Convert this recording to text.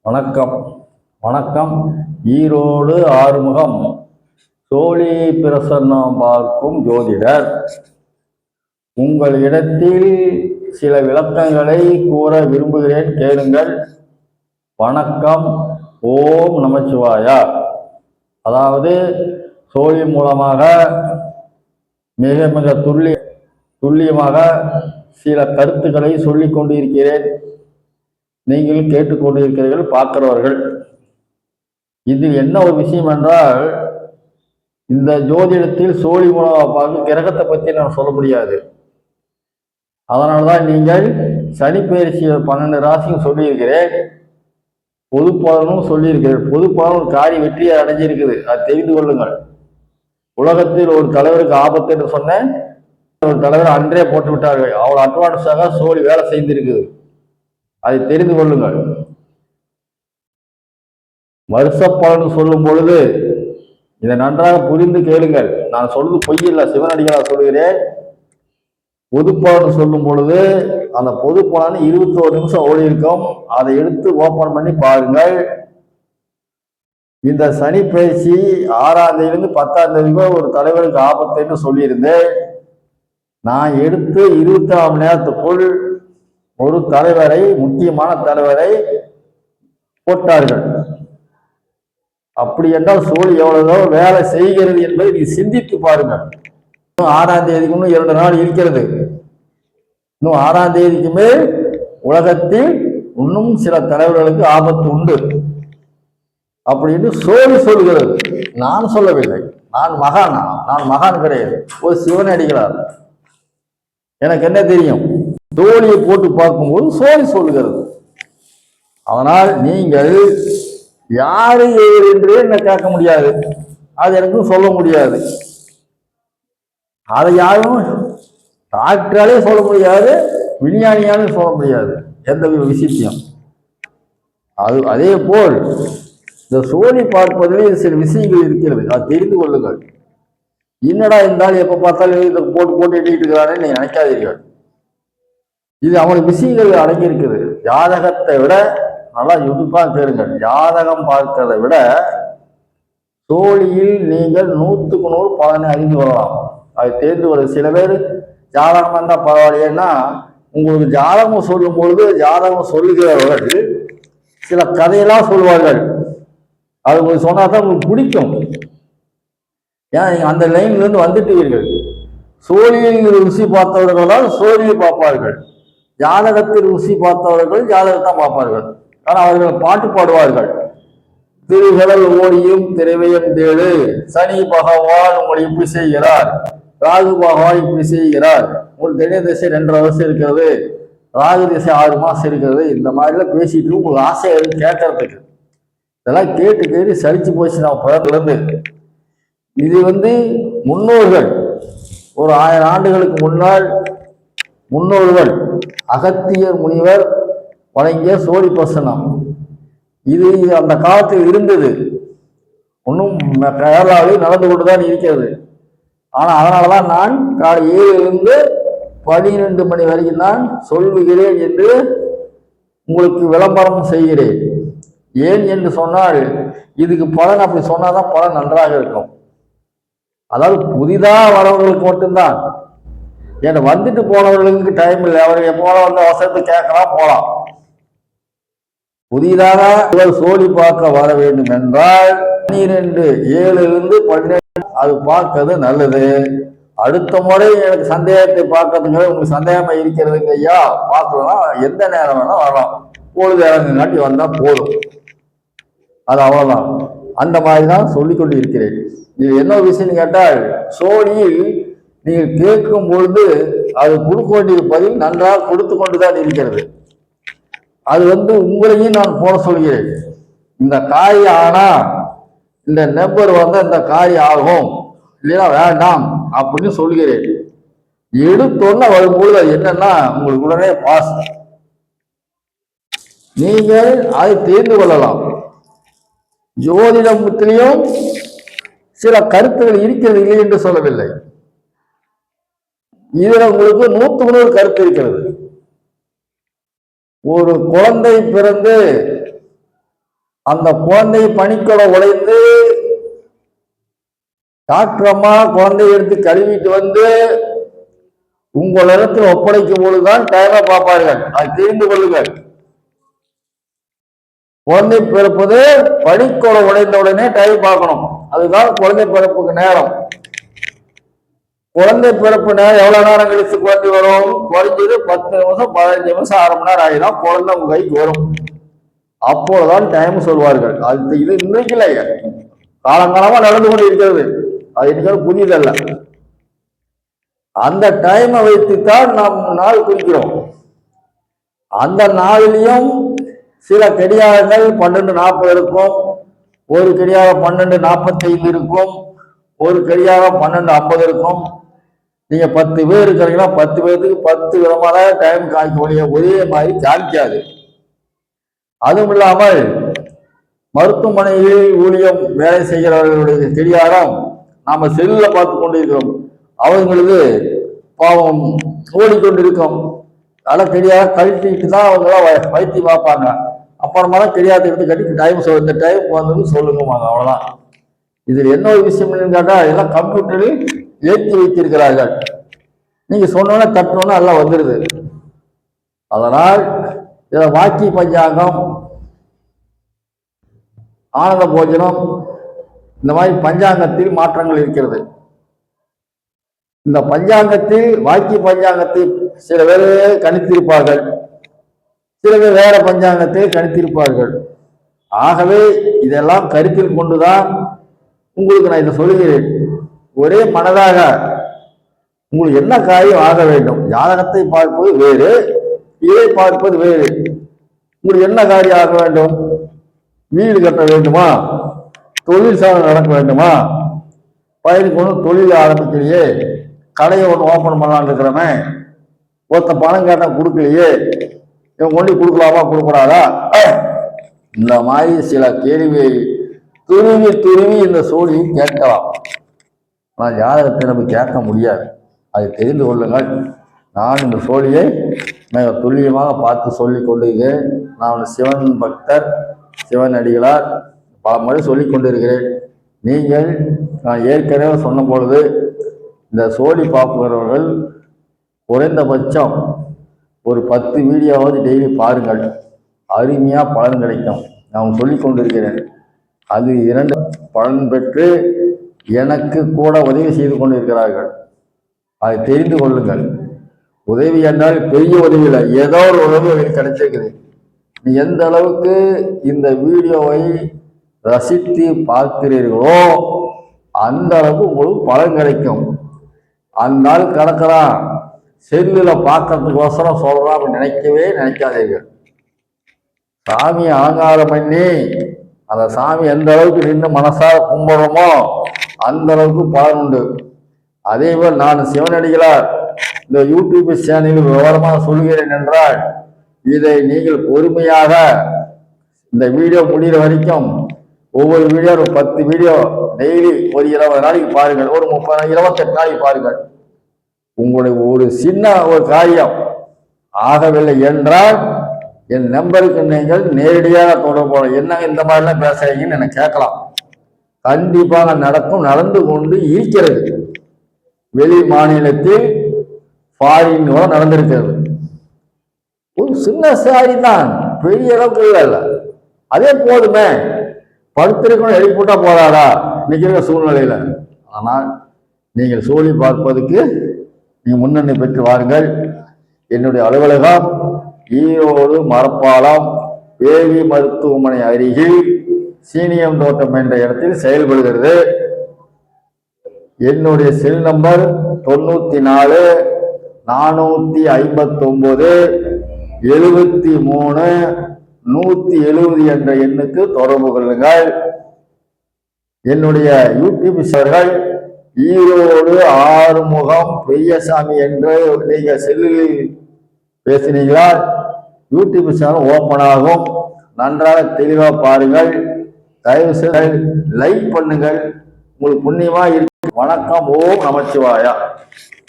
வணக்கம் வணக்கம். ஈரோடு ஆறுமுகம் சோழி பிரசன்னம் பார்க்கும் ஜோதிடர். உங்கள் இடத்தில் சில விளக்கங்களை கூற விரும்புகிறேன், கேளுங்கள். வணக்கம். ஓம் நமச்சிவாயா. அதாவது சோழி மூலமாக மிக மிக துல்லியமாக சில கருத்துக்களை சொல்லிக் கொண்டிருக்கிறேன். நீங்கள் கேட்டுக்கொண்டிருக்கிறீர்கள், பார்க்கிறவர்கள். இதில் என்ன ஒரு விஷயம் என்றால், இந்த ஜோதிடத்தில் சோழி மூலமாக பார்க்க கிரகத்தை பற்றி நான் சொல்ல முடியாது. அதனால்தான் நீங்கள் சனி பயிற்சி 12 ராசியும் சொல்லியிருக்கிறேன், பொது பலனும் சொல்லியிருக்கிறேன். பொது பலன் ஒரு காரிய வெற்றியை அடைஞ்சிருக்குது, அது தெரிந்து கொள்ளுங்கள். உலகத்தில் ஒரு தலைவருக்கு ஆபத்து என்று சொன்னேன், ஒரு தலைவர் அன்றே போட்டு விட்டார்கள். அவ்வளோ அட்வான்ஸாக சோழி வேலை செய்திருக்குது, அதை தெரிந்து கொள்ளுங்கள். வருஷ பலன் சொல்லும் பொழுது இதை நன்றாக புரிந்து கேளுங்கள். நான் சொல்றது பொய் இல்லை, சிவனடிகளாக சொல்கிறேன். பொது பலன் சொல்லும் பொழுது அந்த பொது பலன் 21 நிமிஷம் ஓடி இருக்கும். அதை எடுத்து ஓபன் பண்ணி பாருங்கள். இந்த சனி பயிற்சி 6ஆம் தேதியிலிருந்து 10ஆம் தேதி ஒரு தலைவருக்கு ஆபத்துன்னு சொல்லியிருந்தேன். நான் எடுத்து 24 மணி நேரத்துக்குள் ஒரு தலைவரை, முக்கியமான தலைவரை போட்டார்கள். அப்படி என்றால் சோழி எவ்வளவோ வேலை செய்கிறது என்பதை நீ சிந்தித்து பாருங்கள். இன்னும் 6ஆம் தேதிக்கு இன்னும் 2 நாள் இருக்கிறது. இன்னும் 6ஆம் தேதிக்கு மேல் உலகத்தில் இன்னும் சில தலைவர்களுக்கு ஆபத்து உண்டு அப்படின்னு சோழி சொல்கிறது. நான் சொல்லவில்லை. நான் மகான் கிடையாது, ஒரு சிவன் அடிக்கிறார். எனக்கு என்ன தெரியும்? தோழியை போட்டு பார்க்கும்போது சோழி சொல்கிறது. அதனால் நீங்கள் யாரு என்று என்ன கேட்க முடியாது, அது எனக்கும் சொல்ல முடியாது. அதை யாரும் டாக்டராலே சொல்ல முடியாது, விஞ்ஞானியாலும் சொல்ல முடியாது எந்த விஷயத்தையும். அதே போல் இந்த சோழி பார்ப்பதிலே சில விஷயங்கள் இருக்கிறது, அது தெரிந்து கொள்ளுங்கள். என்னடா இருந்தாலும் எப்ப பார்த்தாலும் இதை போட்டு எட்டிட்டு இருக்கிறானே நீங்க நினைக்காதீர்கள். இது அவனுக்கு விஷயங்கள் அடங்கியிருக்குது. ஜாதகத்தை விட நல்லா யூடியூப்பா கேளுங்கள். ஜாதகம் பார்க்கிறதை விட சோழியில் நீங்கள் 100க்கு 100 பலனை அறிந்து கொள்ளலாம். அது தெரிந்து கொள்ள சில பேர் ஜாதகம் இருந்தா பரவாயில்லைன்னா, உங்களுக்கு ஜாதகம் சொல்லும் பொழுது ஜாதகம் சொல்லுகிறவர்கள் சில கதையெல்லாம் சொல்லுவார்கள். அது உங்களுக்கு சொன்னா தான் உங்களுக்கு பிடிக்கும். ஏன் நீங்க அந்த லைன்ல இருந்து வந்துட்டீர்கள். சோழியில் ருசி பார்த்தவர்களால் சோழியை பார்ப்பார்கள், ஜாதகத்தில் ருசி பார்த்தவர்கள் ஜாதகத்தான் பார்ப்பார்கள். ஆனால் அவர்கள் பாட்டு பாடுவார்கள். திருகடல் ஓடியும் திரைவயம் தேடு, சனி பகவான் உங்களை இப்படி செய்கிறார், ராகு பகவான் இப்படி செய்கிறார், உங்களுக்கு தின திசை 2.5 வருஷம் இருக்கிறது, ராகு திசை 6 மாசம் இருக்கிறது. இந்த மாதிரிலாம் பேசிட்டு உங்களுக்கு ஆசை கேட்கறதுக்கு. இதெல்லாம் கேட்டு சலிச்சு போச்சு நான் பிறந்திலிருந்து. இது முன்னோர்கள், ஒரு 1000 ஆண்டுகளுக்கு முன்னால் முன்னோர்கள் அகத்தியர் முனிவர் வழங்கிய சோழி பிரசனம். இது அந்த காலத்தில் இருந்தது, இன்னும் கேரளாவில் நடந்து கொண்டுதான் இருக்கிறது. ஆனால் அதனாலதான் நான் காலை 7 12 மணி வரைக்கும் தான் சொல்லுகிறேன் என்று உங்களுக்கு விளம்பரம் செய்கிறேன். ஏன் என்று சொன்னால், இதுக்கு பலன் அப்படி சொன்னாதான் பலன் நன்றாக இருக்கும். அதாவது புதிதாக வரவங்களுக்கு மட்டும்தான். ஏன்னா வந்துட்டு போனவர்களுக்கு டைம் இல்லை. அவருக்கு எப்போ அவசரத்தை கேட்கலாம் போலாம். புதிதாக சோழி பார்க்க வர வேண்டும் என்றால் 12 7 அது பார்க்கறது நல்லது. அடுத்த முறை எனக்கு சந்தேகத்தை பார்க்கறதுக்கு உங்களுக்கு சந்தேகமா இருக்கிறதுங்க ஐயா, பார்க்கலாம், எந்த நேரம் வேணா வரலாம், பொழுது இறங்குங்காட்டி வந்தா போதும். அது அவ்வளவுதான். அந்த மாதிரி தான் சொல்லிக் கொண்டு இருக்கிறேன். இது என்ன விஷயம்னு கேட்டால், சோழியில் நீங்கள் கேட்கும் பொழுது அது கொடுக்க வேண்டிய பதில் நன்றாக கொடுத்து கொண்டுதான் இருக்கிறது. அது உங்களையும் நான் போட சொல்கிறேன். இந்த காரியம் ஆனா இந்த நம்பர் இந்த காரியம் ஆகும், இல்லைன்னா வேண்டாம் அப்படின்னு சொல்கிறேன். எடுத்தோன்னா வரும்பொழுது அது என்னன்னா உங்களுக்கு உடனே பாஸ். நீங்கள் அதை தெரிந்து கொள்ளலாம். ஜோதிடத்திலையும் சில கருத்துகள் இருக்கிறது, இல்லை என்று சொல்லவில்லை. இதுல உங்களுக்கு 100க்கு 100 கருத்து இருக்கிறது. ஒரு குழந்தை பிறந்து அந்த குழந்தை பனிக்கூட உடைந்து டாக்டர் அம்மா குழந்தையை எடுத்து கழுவிட்டு வந்து உங்களிடத்தில் ஒப்படைக்கும் பொழுதுதான் டைமை பார்ப்பார்கள். அதை தெரிந்து கொள்ளுங்கள். குழந்தை பிறப்பது பனிக்கூட உடைந்த உடனே டைம் பார்க்கணும். அதுதான் குழந்தை பிறப்புக்கு நேரம். குழந்தை பிறப்பு நேரம் எவ்வளவு நேரம் கழிச்சு குழந்தை வரும்? குறைஞ்சது 10 நிமிஷம் 15 நிமிஷம் 1/2 மணி நேரம் ஆகிதான் குழந்தை உங்க கைக்கு வரும். அப்போதான் டைம் சொல்வார்கள். அது இது இன்னைக்கு இல்லை, காலங்காலமா நடந்து கொண்டு இருக்கிறது. அது இன்னைக்கு புதியதல்ல. அந்த டைமை வைத்துத்தான் நாம் நாள் குறிக்கிறோம். அந்த நாளிலையும் சில கடிகாரங்கள் 12:40 இருக்கும், ஒரு கடிகாரம் 12:45 இருக்கும், ஒரு கடிகாரம் 12:50 இருக்கும். நீங்க 10 பேர் இருக்கிறீங்கன்னா 10 பேருக்கு 10 விதமான டைம் காய்க்க ஒரே மாதிரி காய்க்காது. அதுவும் இல்லாமல் மருத்துவமனையில் ஊழியம் வேலை செய்கிறவர்களுடைய கடிகாரம் நாம செல்லுல பார்த்து கொண்டிருக்கிறோம். அவங்களுக்கு பாவம் ஓடிக்கொண்டிருக்கும். அதெல்லாம் கடிகாரம் கழட்டிட்டு தான் அவங்களாம் வைத்தியம் பார்ப்பாங்க. அப்புறமா தான் கடிகாரத்தை எடுத்து கட்டி டைம் இந்த டைம் வந்து சொல்லுங்கம்மாங்க. அவ்வளவுதான். இதில் என்ன ஒரு விஷயம் கேட்டா எல்லாம் கம்ப்யூட்டரில் ஏற்றி வைத்திருக்கிறார்கள். நீங்க சொன்னோன்னா தட்டணும்னா எல்லாம் வந்துடுது. அதனால் இதில் வாக்கி பஞ்சாங்கம், ஆனந்த போஜனம், இந்த மாதிரி பஞ்சாங்கத்தில் மாற்றங்கள் இருக்கிறது. இந்த பஞ்சாங்கத்தில் வாக்கி பஞ்சாங்கத்தில் சில பேர் கணித்திருப்பார்கள், சில பேர் வேற பஞ்சாங்கத்தை கணித்திருப்பார்கள். ஆகவே இதெல்லாம் கருத்தில் கொண்டுதான் உங்களுக்கு நான் இதை சொல்லுகிறேன். ஒரே மனதாக உங்களுக்கு என்ன காரியம் ஆக வேண்டும்? ஜாதகத்தை பார்ப்பது வேறு, இதை பார்ப்பது வேறு. உங்களுக்கு என்ன காரியம் ஆக வேண்டும்? வீடு கட்ட வேண்டுமா? தொழில் சாதனை நடக்க வேண்டுமா? பையனுக்கு ஒன்றும் தொழில் ஆரம்பிக்கலையே, கடையை ஒன்று ஓப்பன் பண்ணலான்னு இருக்கிறோமே, ஒருத்த பணம் கேட்டால் கொடுக்கலையே, இவன் கொண்டு கொடுக்கலாமா கொடுக்கூடாதா? இந்த மாதிரி சில கேள்வியை துருவி துருவி இந்த சோழியை கேட்கலாம். ஆனால் ஜாதகத்தை நம்ம கேட்க முடியாது. அதை தெரிந்து கொள்ளுங்கள். நான் இந்த சோழியை மிக துல்லியமாக பார்த்து சொல்லிக் கொண்டிருக்கிறேன். நான் சிவன் பக்தர், சிவன் அடிகளார், பல முறை சொல்லிக் கொண்டிருக்கிறேன். நீங்கள் நான் ஏற்கனவே சொன்ன பொழுது இந்த சோழி பார்க்கிறவர்கள் குறைந்தபட்சம் ஒரு 10 வீடியோவாவது டெய்லி பாருங்கள். அருமையாக பலன் கிடைக்கும். நான் சொல்லிக் கொண்டிருக்கிறேன். அது 2 பலன் பெற்று எனக்கு கூட உதவி செய்து கொண்டிருக்கிறார்கள். அதை தெரிந்து கொள்ளுங்கள். உதவி என்றால் பெரிய உதவி இல்லை, ஏதோ ஒரு உதவி கிடைச்சிருக்குது. நீ எந்த அளவுக்கு இந்த வீடியோவை ரசித்து பார்க்கிறீர்களோ அந்த அளவுக்கு உங்களுக்கு பலன் கிடைக்கும். அந்த நாள் கிடக்கிறான் செல்லில் பார்க்கறதுக்கோசரம் சொல்றான் அப்படின்னு நினைக்காதீர்கள். சாமியை அலங்காரம் பண்ணி அந்த சாமி எந்த அளவுக்கு நின்று மனசார கும்பிடுறோமோ அந்த அளவுக்கு பலன் உண்டு. அதே போல் நான் சிவனடிகளார் இந்த யூடியூப் சேனலில் விவரமாக சொல்கிறேன் என்றால் இதை நீங்கள் பொறுமையாக இந்த வீடியோ முடிகிற வரைக்கும் ஒவ்வொரு வீடியோ ஒரு 10 வீடியோ டெய்லி ஒரு 20 நாளைக்கு பாருங்கள், ஒரு 28 நாளைக்கு பாருங்கள். உங்களுடைய ஒரு சின்ன ஒரு காரியம் ஆகவில்லை என்றால் என் நம்பருக்கு நீங்கள் நேரடியாக தொடர்பு, என்ன இந்த மாதிரிலாம் பேசுறீங்கன்னு எனக்கு கேட்கலாம். கண்டிப்பாக நடக்கும், நடந்து கொண்டு இருக்கிறது. வெளி மாநிலத்தில் ஃபாரின் கூட நடந்திருக்கிறது. ஒரு சின்ன சாரி தான், பெரிய அளவுக்கு இல்லை. அதே போதுமே, படுத்திருக்கணும் எழுப்பிட்டா போதாடா நிற்கிற சூழ்நிலையில. ஆனால் நீங்கள் சோழி பார்ப்பதற்கு நீங்கள் முன்னணி பெற்று வாருங்கள். என்னுடைய அலுவலகம் ஈரோடு மரப்பாலம் வேலி மருத்துவமனை அருகில் சீனியம் தோட்டம் என்ற இடத்தில் செயல்படுகிறது. என்னுடைய செல் நம்பர் 94 459 73 170 என்ற எண்ணுக்கு தொடர்பு கொள்ளுங்கள். என்னுடைய யூடியூப் சேனல்கள் ஈரோடு ஆறுமுகம் பெரியசாமி என்று நீங்கள் செல்லில் பேசினீங்களா யூடியூப் சேனல் ஓப்பன் ஆகும். நன்றாக தெளிவாக பாருங்கள். தயவு செய்து லைக் பண்ணுங்கள். உங்களுக்கு புண்ணியமா இருக்கு. வணக்கம். ஓம் நமச்சிவாயா.